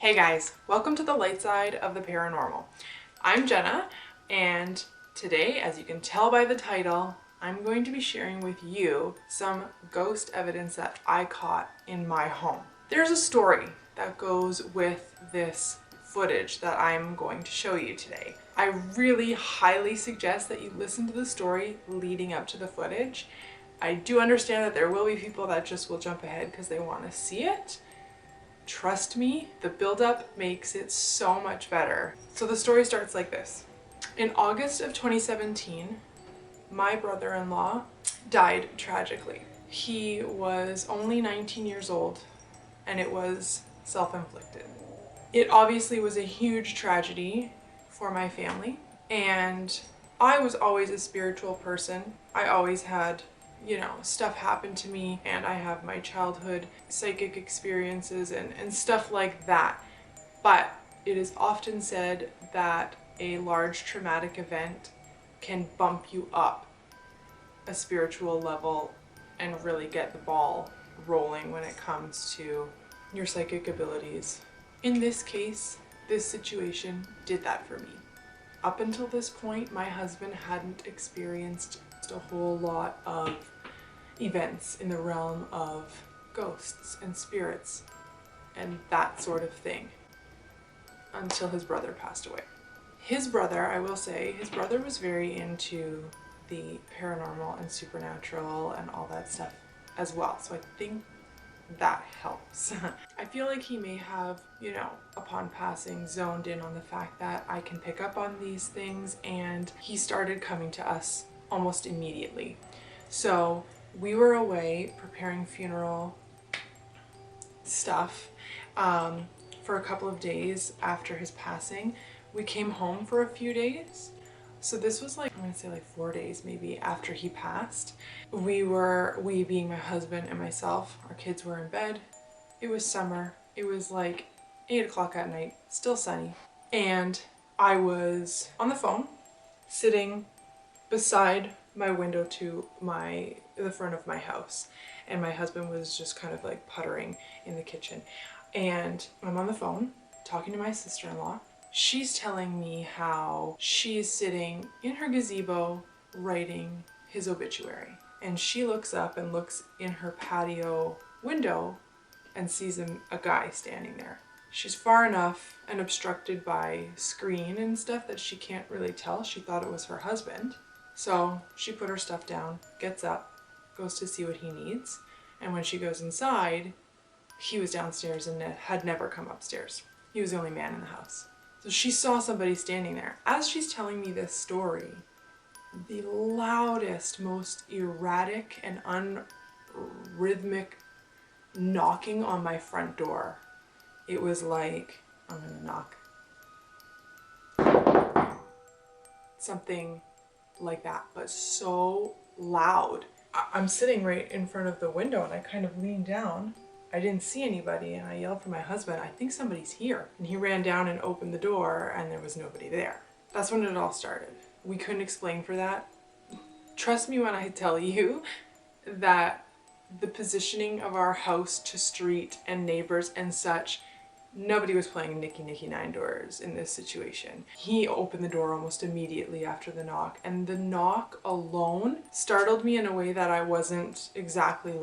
Hey guys, welcome to the light side of the paranormal. I'm Jenna, and today, as you can tell by the title, I'm going to be sharing with you some ghost evidence that I caught in my home. There's a story that goes with this footage that I'm going to show you today. I really highly suggest that you listen to the story leading up to the footage. I do understand that there will be people that just will jump ahead because they want to see it. Trust me, the buildup makes it so much better. So the story starts like this. In August of 2017, my brother-in-law died tragically. He was only 19 years old, and it was self-inflicted. It obviously was a huge tragedy for my family, and I was always a spiritual person. I always had stuff happened to me, and I have my childhood psychic experiences and stuff like that. But it is often said that a large traumatic event can bump you up a spiritual level and really get the ball rolling when it comes to your psychic abilities. In this case, this situation did that for me. Up until this point, my husband hadn't experienced a whole lot of events in the realm of ghosts and spirits and that sort of thing until his brother passed away. His brother, I will say, his brother was very into the paranormal and supernatural and all that stuff as well. So I think that helps. I feel like he may have, upon passing, zoned in on the fact that I can pick up on these things, and he started coming to us almost immediately. So we were away preparing funeral stuff for a couple of days after his passing. We came home for a few days. So this was I'm gonna say 4 days maybe after he passed. We being my husband and myself, our kids were in bed. It was summer. It was 8 o'clock at night, still sunny. And I was on the phone, sitting beside my window to the front of my house. And my husband was just kind of puttering in the kitchen. And I'm on the phone talking to my sister-in-law. She's telling me how she's sitting in her gazebo writing his obituary. And she looks up and looks in her patio window and sees a guy standing there. She's far enough and obstructed by screen and stuff that she can't really tell. She thought it was her husband. So she put her stuff down, gets up, goes to see what he needs. And when she goes inside, he was downstairs and had never come upstairs. He was the only man in the house. So she saw somebody standing there. As she's telling me this story, the loudest, most erratic and unrhythmic knocking on my front door. It was I'm gonna knock. Something like that, but so loud. I'm sitting right in front of the window and I kind of leaned down. I didn't see anybody, and I yelled for my husband, "I think somebody's here." And he ran down and opened the door, and there was nobody there. That's when it all started. We couldn't explain for that. Trust me when I tell you that the positioning of our house to street and neighbors and such, nobody was playing Nicky Nicky Nine Doors in this situation. He opened the door almost immediately after the knock, and the knock alone startled me in a way that I wasn't exactly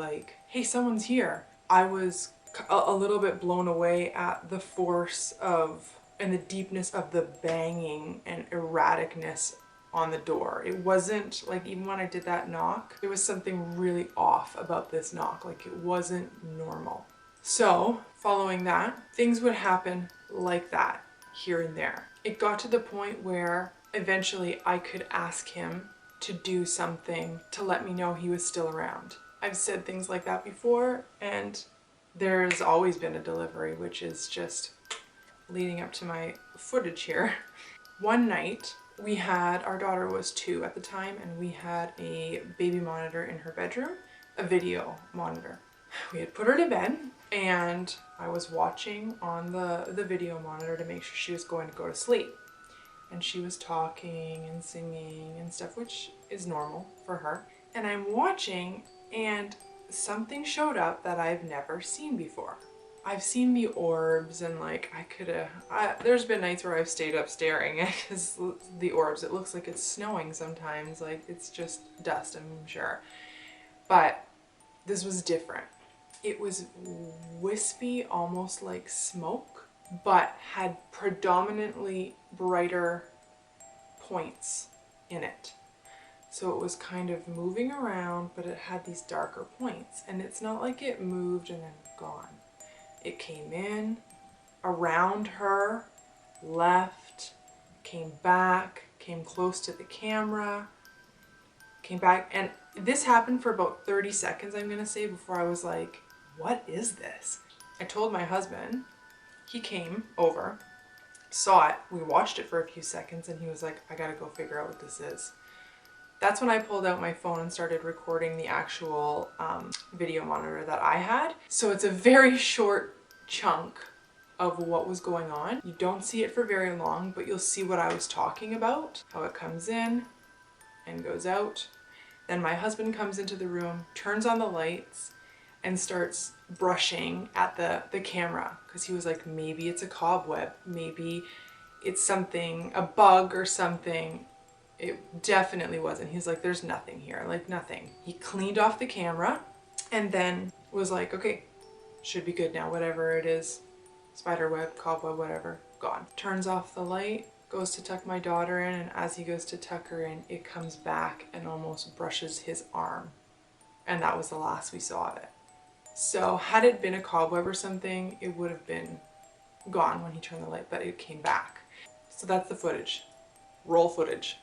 hey, someone's here. I was a little bit blown away at the force and the deepness of the banging and erraticness on the door. It wasn't even when I did that knock, there was something really off about this knock. It wasn't normal. So following that, things would happen like that here and there. It got to the point where eventually I could ask him to do something to let me know he was still around. I've said things like that before, and there's always been a delivery, which is just leading up to my footage here. One night, our daughter was 2 at the time, and we had a baby monitor in her bedroom, a video monitor. We had put her to bed, and I was watching on the video monitor to make sure she was going to go to sleep. And she was talking and singing and stuff, which is normal for her. And I'm watching, and something showed up that I've never seen before. I've seen the orbs, and like there's been nights where I've stayed up staring at the orbs. It looks like it's snowing sometimes, like it's just dust, I'm sure. But this was different. It was wispy, almost like smoke, but had predominantly brighter points in it. So it was kind of moving around, but it had these darker points. And it's not like it moved and then gone. It came in, around her, left, came back, came close to the camera, came back. And this happened for about 30 seconds, I'm gonna say, before I was like, what is this? I told my husband. He came over, saw it, we watched it for a few seconds, and he was like, I gotta go figure out what this is. That's when I pulled out my phone and started recording the actual video monitor that I had. So it's a very short chunk of what was going on. You don't see it for very long, but you'll see what I was talking about, how it comes in and goes out. Then my husband comes into the room, turns on the lights, and starts brushing at the camera, because he was like, maybe it's a cobweb, maybe it's something, a bug or something. It definitely wasn't. He's like, there's nothing here, like nothing. He cleaned off the camera and then was like, okay, should be good now, whatever it is, spider web, cobweb, whatever, gone. Turns off the light, goes to tuck my daughter in, and as he goes to tuck her in, it comes back and almost brushes his arm. And that was the last we saw of it. So had it been a cobweb or something, it would have been gone when he turned the light, but it came back. So that's the footage. Roll footage.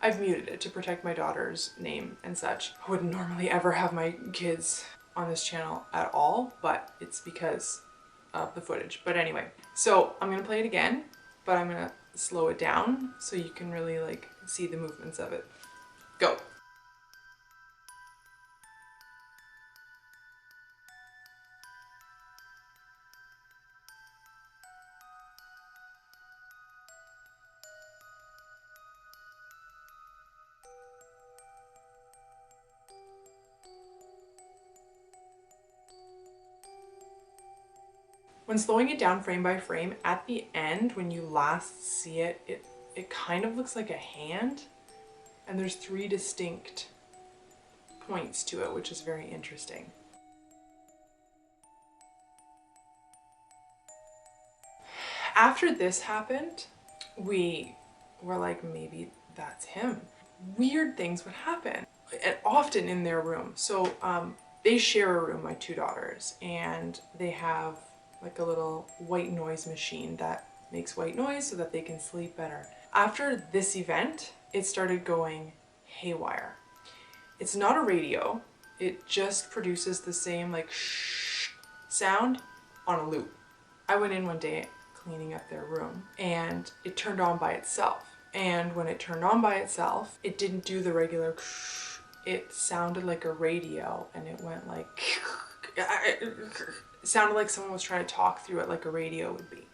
I've muted it to protect my daughter's name and such. I wouldn't normally ever have my kids on this channel at all, but it's because of the footage. But anyway, so I'm gonna play it again, but I'm gonna slow it down so you can really like see the movements of it. Go. When slowing it down frame by frame, at the end, when you last see it, it kind of looks like a hand, and there's 3 distinct points to it, which is very interesting. After this happened, we were like, maybe that's him. Weird things would happen, and often in their room. So they share a room, my 2 daughters, and they have like a little white noise machine that makes white noise so that they can sleep better. After this event, it started going haywire. It's not a radio, it just produces the same like shh sound on a loop. I went in one day cleaning up their room and it turned on by itself. And when it turned on by itself, it didn't do the regular shh. It sounded like a radio, and it went like it sounded like someone was trying to talk through it like a radio would be.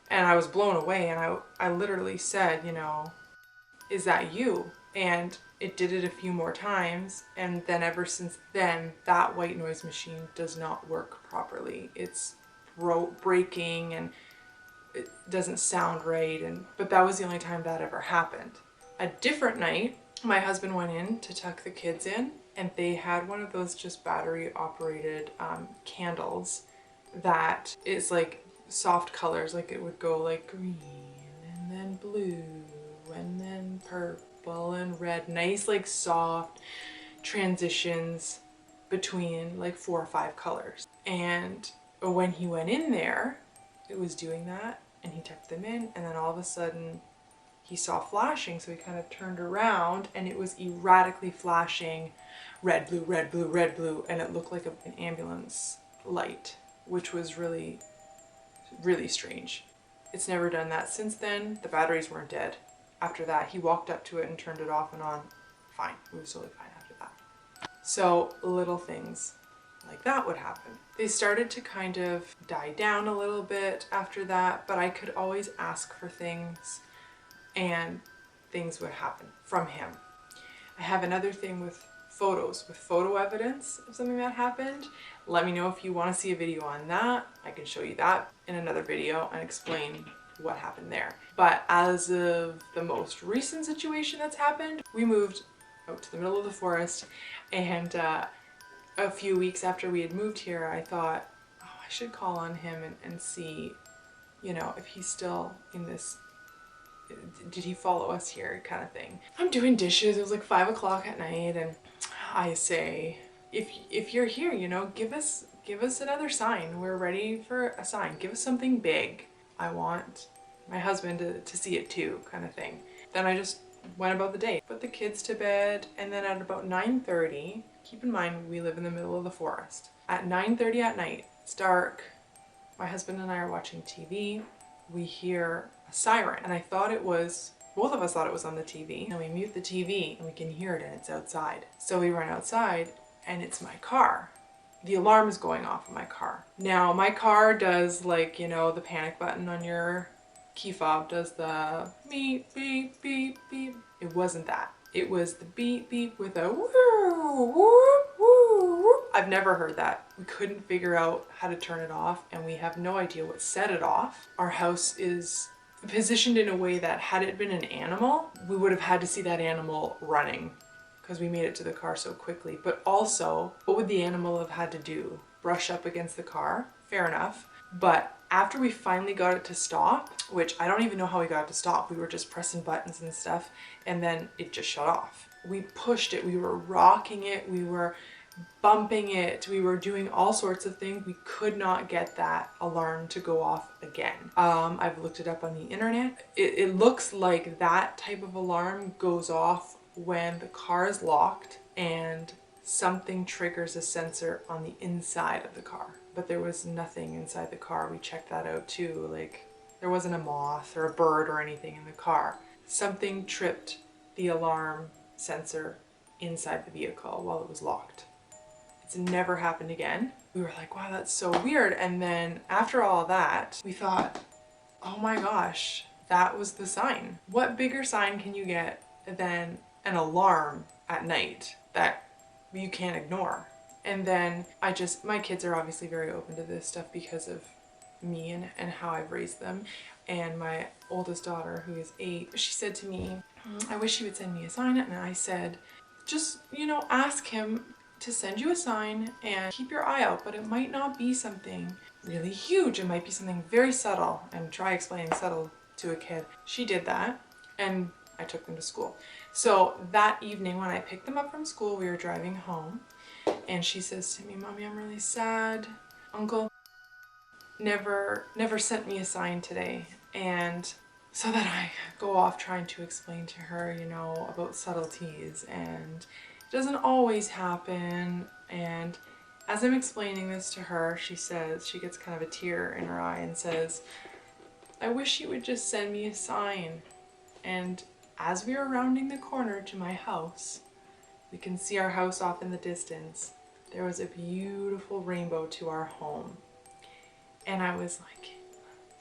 And I was blown away, and I literally said, you know, is that you? And it did it a few more times, and then ever since then, that white noise machine does not work properly. It's breaking and it doesn't sound right, but that was the only time that ever happened. A different night, my husband went in to tuck the kids in, and they had one of those just battery operated candles that is like soft colors, like it would go like green and then blue and then purple and red, nice like soft transitions between like 4 or 5 colors. And when he went in there, it was doing that, and he tucked them in, and then all of a sudden he saw flashing, so he kind of turned around, and it was erratically flashing red, blue, red, blue, red, blue, and it looked like an ambulance light, which was really, really strange. It's never done that since then. The batteries weren't dead. After that, he walked up to it and turned it off and on. Fine. It was totally fine after that. So little things like that would happen. They started to kind of die down a little bit after that, but I could always ask for things and things would happen from him. I have another thing with photos, with photo evidence of something that happened. Let me know if you want to see a video on that. I can show you that in another video and explain what happened there. But as of the most recent situation that's happened, we moved out to the middle of the forest, and a few weeks after we had moved here, I thought, oh, I should call on him and see, you know, if he's still in this, did he follow us here kind of thing. I'm doing dishes, it was like 5 o'clock at night, and I say, if you're here, you know, give us another sign. We're ready for a sign. Give us something big. I want my husband to see it too, kind of thing. Then I just went about the day, put the kids to bed, and then at about 9:30, keep in mind we live in the middle of the forest. At 9:30 at night, it's dark, my husband and I are watching TV, we hear a siren, and I thought it was, both of us thought it was on the TV, and we mute the TV and we can hear it and it's outside. So we run outside and it's my car. The alarm is going off in my car. Now my car does, like, you know, the panic button on your key fob does the beep, beep, beep, beep. It wasn't that. It was the beep, beep with a woo, woo, woo, woo. I've never heard that. We couldn't figure out how to turn it off, and we have no idea what set it off. Our house is positioned in a way that had it been an animal, we would have had to see that animal running because we made it to the car so quickly. But also, what would the animal have had to do? Brush up against the car? Fair enough. But after we finally got it to stop, which I don't even know how we got it to stop, we were just pressing buttons and stuff, and then it just shut off. We pushed it, we were rocking it, we were bumping it, we were doing all sorts of things. We could not get that alarm to go off again. I've looked it up on the internet. It looks like that type of alarm goes off when the car is locked and something triggers a sensor on the inside of the car. But there was nothing inside the car. We checked that out too. Like, there wasn't a moth or a bird or anything in the car. Something tripped the alarm sensor inside the vehicle while it was locked. It's never happened again. We were like, wow, that's so weird. And then after all that, we thought, oh my gosh, that was the sign. What bigger sign can you get than an alarm at night that you can't ignore? And then my kids are obviously very open to this stuff because of me and how I've raised them. And my oldest daughter, who is 8, she said to me, I wish he would send me a sign. And I said, just, you know, ask him to send you a sign and keep your eye out, but it might not be something really huge. It might be something very subtle, and try explaining subtle to a kid. She did that, and I took them to school. So that evening when I picked them up from school, we were driving home, and she says to me, Mommy, I'm really sad. Uncle never sent me a sign today. And so then I go off trying to explain to her, you know, about subtleties, and it doesn't always happen. And as I'm explaining this to her, she says, she gets kind of a tear in her eye and says, I wish you would just send me a sign. And as we were rounding the corner to my house, we can see our house off in the distance. There was a beautiful rainbow to our home. And I was like,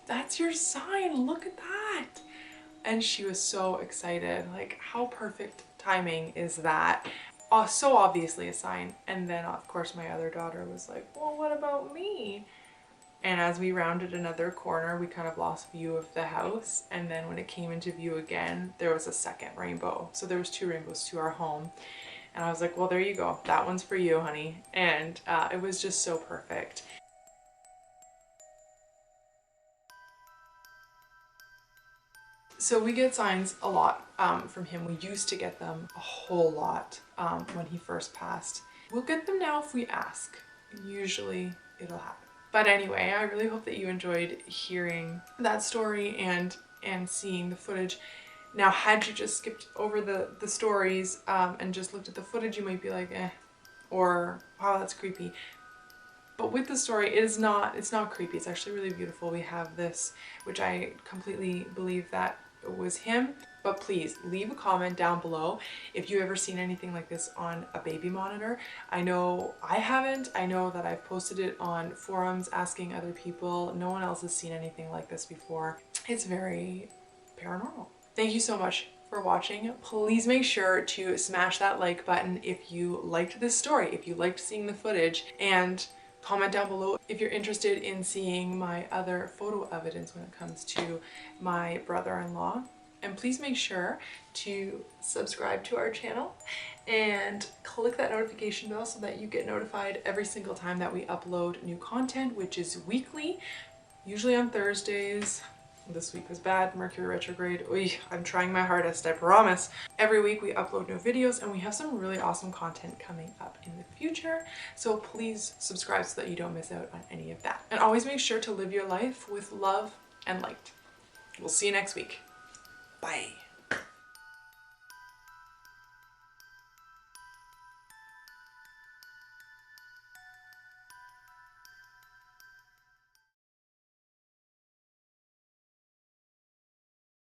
that's your sign, look at that. And she was so excited, like, how perfect timing is that? So obviously a sign. And then of course my other daughter was like, well, what about me? And as we rounded another corner, we kind of lost view of the house. And then when it came into view again, there was a second rainbow. So there was 2 rainbows to our home. And I was like, well, there you go. That one's for you, honey. And it was just so perfect. So we get signs a lot from him. We used to get them a whole lot when he first passed. We'll get them now if we ask. Usually it'll happen. But anyway, I really hope that you enjoyed hearing that story and seeing the footage. Now, had you just skipped over the stories and just looked at the footage, you might be like, eh, or wow, that's creepy. But with the story, it's not creepy. It's actually really beautiful. We have this, which I completely believe that it was him. But please leave a comment down below if you've ever seen anything like this on a baby monitor. I know I haven't. I know that I've posted it on forums asking other people. No one else has seen anything like this before. It's very paranormal. Thank you so much for watching. Please make sure to smash that like button if you liked this story, if you liked seeing the footage, and comment down below if you're interested in seeing my other photo evidence when it comes to my brother-in-law. And please make sure to subscribe to our channel and click that notification bell so that you get notified every single time that we upload new content, which is weekly, usually on Thursdays. This week was bad, Mercury retrograde. Oy, I'm trying my hardest, I promise. Every week we upload new videos and we have some really awesome content coming up in the future. So please subscribe so that you don't miss out on any of that. And always make sure to live your life with love and light. We'll see you next week. Bye.